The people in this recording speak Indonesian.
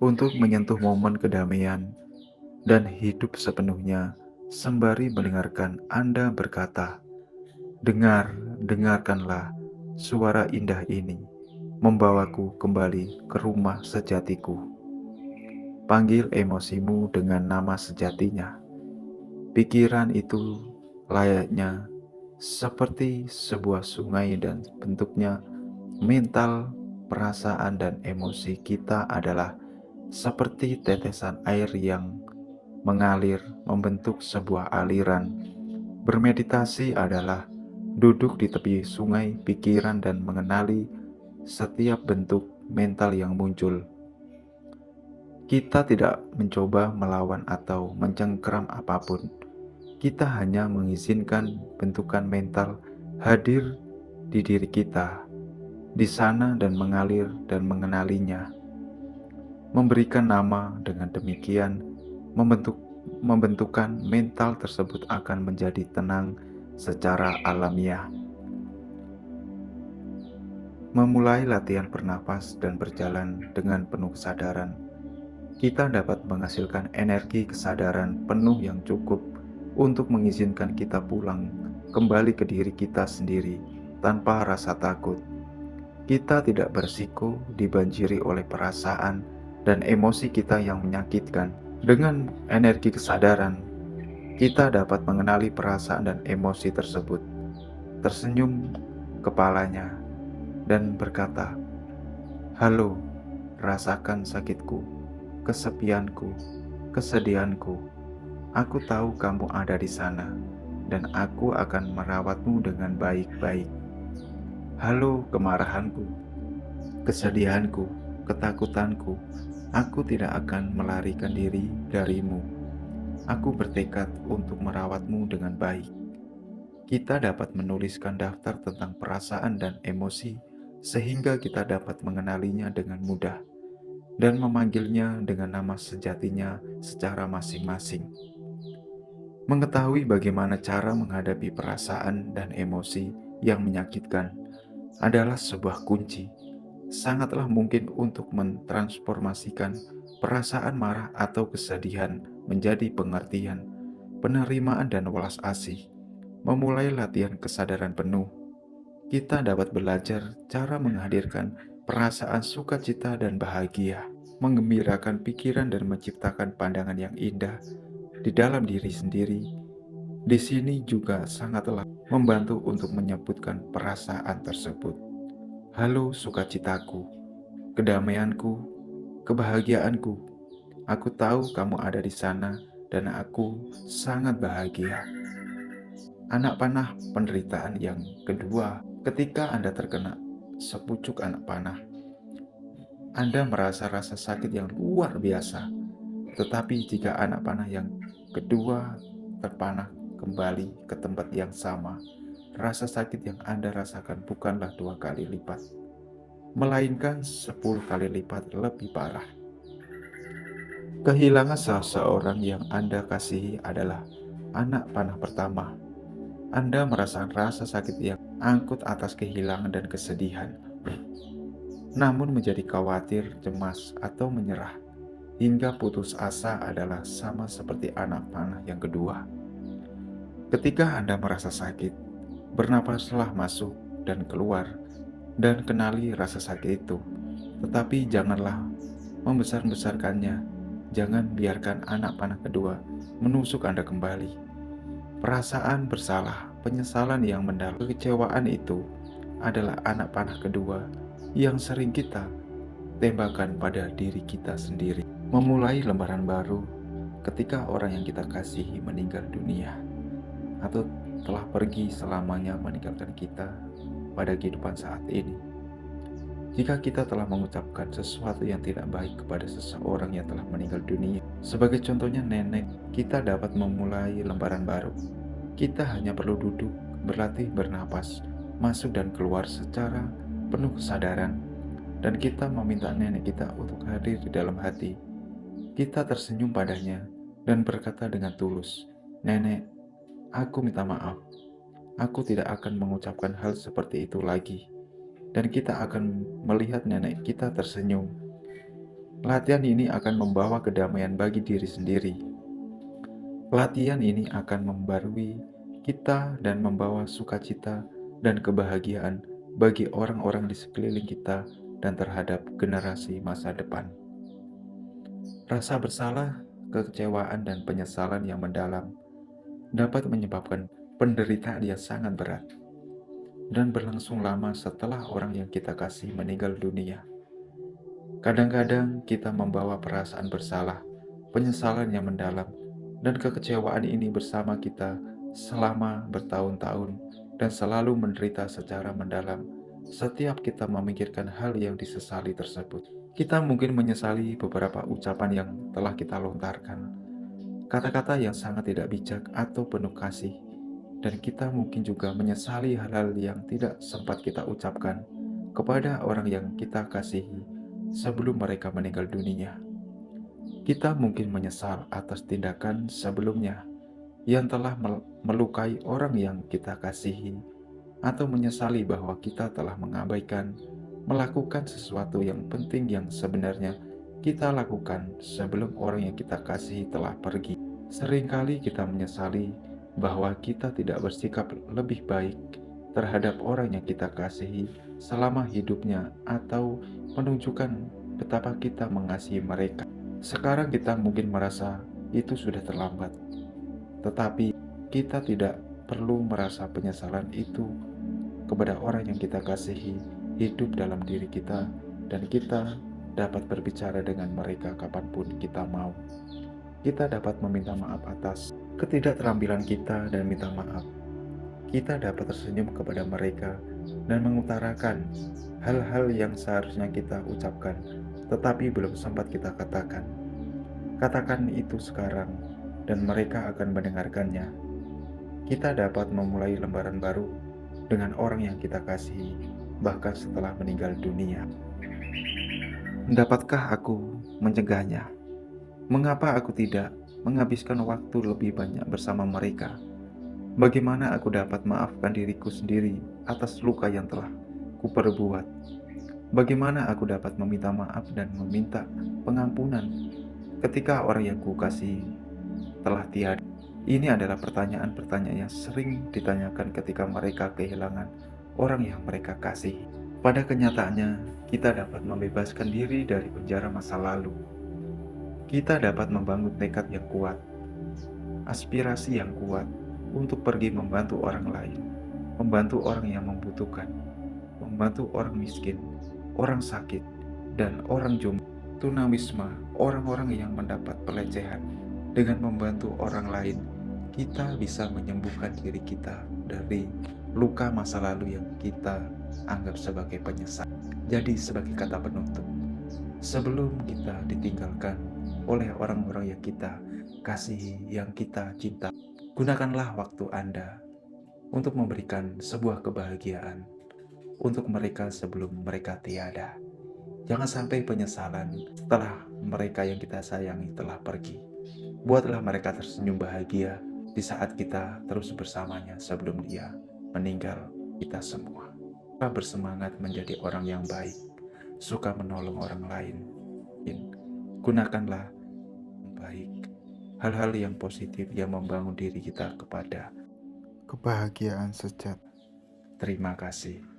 untuk menyentuh momen kedamaian dan hidup sepenuhnya sembari mendengarkan Anda berkata, "Dengar, dengarkanlah suara indah ini, membawaku kembali ke rumah sejatiku." Panggil emosimu dengan nama sejatinya. Pikiran itu layaknya seperti sebuah sungai dan bentuknya mental, perasaan dan emosi kita adalah seperti tetesan air yang mengalir membentuk sebuah aliran. Bermeditasi adalah duduk di tepi sungai pikiran dan mengenali setiap bentuk mental yang muncul. Kita tidak mencoba melawan atau mencengkeram apapun. Kita hanya mengizinkan bentukan mental hadir di diri kita, di sana dan mengalir dan mengenalinya. Memberikan nama dengan demikian, membentukan mental tersebut akan menjadi tenang secara alamiah. Memulai latihan bernapas dan berjalan dengan penuh kesadaran, kita dapat menghasilkan energi kesadaran penuh yang cukup untuk mengizinkan kita pulang kembali ke diri kita sendiri tanpa rasa takut. Kita tidak berisiko dibanjiri oleh perasaan dan emosi kita yang menyakitkan. Dengan energi kesadaran, kita dapat mengenali perasaan dan emosi tersebut, tersenyum kepalanya, dan berkata, "Halo, rasakan sakitku, kesepianku, kesedihanku. Aku tahu kamu ada di sana, dan aku akan merawatmu dengan baik-baik. Halo, kemarahanku, kesedihanku, ketakutanku. Aku tidak akan melarikan diri darimu. Aku bertekad untuk merawatmu dengan baik." Kita dapat menuliskan daftar tentang perasaan dan emosi sehingga kita dapat mengenalinya dengan mudah dan memanggilnya dengan nama sejatinya secara masing-masing. Mengetahui bagaimana cara menghadapi perasaan dan emosi yang menyakitkan adalah sebuah kunci. Sangatlah mungkin untuk mentransformasikan perasaan marah atau kesedihan menjadi pengertian, penerimaan dan welas asih. Memulai latihan kesadaran penuh, kita dapat belajar cara menghadirkan perasaan sukacita dan bahagia, menggembirakan pikiran dan menciptakan pandangan yang indah di dalam diri sendiri. Di sini juga sangatlah membantu untuk menyebutkan perasaan tersebut. Halo sukacitaku, kedamaianku, kebahagiaanku. Aku tahu kamu ada di sana dan aku sangat bahagia. Anak panah penderitaan yang kedua, ketika Anda terkena sepucuk anak panah, Anda merasa rasa sakit yang luar biasa. Tetapi jika anak panah yang kedua terpanah kembali ke tempat yang sama, rasa sakit yang Anda rasakan bukanlah 2 kali lipat, melainkan 10 kali lipat lebih parah. Kehilangan seseorang yang Anda kasihi adalah anak panah pertama. Anda merasakan rasa sakit yang angkut atas kehilangan dan kesedihan, namun menjadi khawatir, cemas, atau menyerah hingga putus asa adalah sama seperti anak panah yang kedua. Ketika Anda merasa sakit, bernapaslah masuk dan keluar dan kenali rasa sakit itu. Tetapi janganlah membesar-besarkannya. Jangan biarkan anak panah kedua menusuk Anda kembali. Perasaan bersalah, penyesalan yang mendalam, kekecewaan itu adalah anak panah kedua yang sering kita tembakan pada diri kita sendiri. Memulai lembaran baru ketika orang yang kita kasihi meninggal dunia atau telah pergi selamanya meninggalkan kita pada kehidupan saat ini. Jika kita telah mengucapkan sesuatu yang tidak baik kepada seseorang yang telah meninggal dunia, sebagai contohnya nenek, kita dapat memulai lembaran baru. Kita hanya perlu duduk, berlatih bernapas, masuk dan keluar secara penuh kesadaran, dan kita meminta nenek kita untuk hadir di dalam hati. Kita tersenyum padanya dan berkata dengan tulus, "Nenek, aku minta maaf. Aku tidak akan mengucapkan hal seperti itu lagi." Dan kita akan melihat nenek kita tersenyum. Latihan ini akan membawa kedamaian bagi diri sendiri. Latihan ini akan membarui kita dan membawa sukacita dan kebahagiaan bagi orang-orang di sekeliling kita dan terhadap generasi masa depan. Rasa bersalah, kekecewaan, dan penyesalan yang mendalam dapat menyebabkan penderitaan yang sangat berat dan berlangsung lama setelah orang yang kita kasih meninggal dunia. Kadang-kadang kita membawa perasaan bersalah, penyesalan yang mendalam, dan kekecewaan ini bersama kita selama bertahun-tahun dan selalu menderita secara mendalam setiap kita memikirkan hal yang disesali tersebut. Kita mungkin menyesali beberapa ucapan yang telah kita lontarkan, kata-kata yang sangat tidak bijak atau penuh kasih, dan kita mungkin juga menyesali hal-hal yang tidak sempat kita ucapkan kepada orang yang kita kasihi sebelum mereka meninggal dunia. Kita mungkin menyesal atas tindakan sebelumnya yang telah melukai orang yang kita kasihi, atau menyesali bahwa kita telah mengabaikan melakukan sesuatu yang penting yang sebenarnya kita lakukan sebelum orang yang kita kasihi telah pergi. Seringkali kita menyesali bahwa kita tidak bersikap lebih baik terhadap orang yang kita kasihi selama hidupnya, atau menunjukkan betapa kita mengasihi mereka. Sekarang kita mungkin merasa itu sudah terlambat, tetapi kita tidak perlu merasa penyesalan itu kepada orang yang kita kasihi hidup dalam diri kita, dan kita dapat berbicara dengan mereka kapanpun kita mau. Kita dapat meminta maaf atas ketidakterampilan kita dan minta maaf. Kita dapat tersenyum kepada mereka dan mengutarakan hal-hal yang seharusnya kita ucapkan tetapi belum sempat kita katakan. Katakan itu sekarang dan mereka akan mendengarkannya. Kita dapat memulai lembaran baru dengan orang yang kita kasihi bahkan setelah meninggal dunia. Dapatkah aku mencegahnya? Mengapa aku tidak menghabiskan waktu lebih banyak bersama mereka? Bagaimana aku dapat maafkan diriku sendiri atas luka yang telah kuperbuat? Bagaimana aku dapat meminta maaf dan meminta pengampunan ketika orang yang kukasihi telah tiada? Ini adalah pertanyaan-pertanyaan yang sering ditanyakan ketika mereka kehilangan orang yang mereka kasihi. Pada kenyataannya, kita dapat membebaskan diri dari penjara masa lalu. Kita dapat membangun tekad yang kuat, aspirasi yang kuat untuk pergi membantu orang lain, membantu orang yang membutuhkan, membantu orang miskin, orang sakit, dan orang jomblo. Tunawisma, orang-orang yang mendapat pelecehan. Dengan membantu orang lain, kita bisa menyembuhkan diri kita dari luka masa lalu yang kita anggap sebagai penyesal. Jadi sebagai kata penutup, sebelum kita ditinggalkan oleh orang-orang yang kita kasihi, yang kita cinta, gunakanlah waktu Anda untuk memberikan sebuah kebahagiaan untuk mereka sebelum mereka tiada. Jangan sampai penyesalan setelah mereka yang kita sayangi telah pergi. Buatlah mereka tersenyum bahagia di saat kita terus bersamanya sebelum dia meninggal kita semua. Kita bersemangat menjadi orang yang baik, suka menolong orang lain. Gunakanlah baik hal-hal yang positif yang membangun diri kita kepada kebahagiaan sejati. Terima kasih.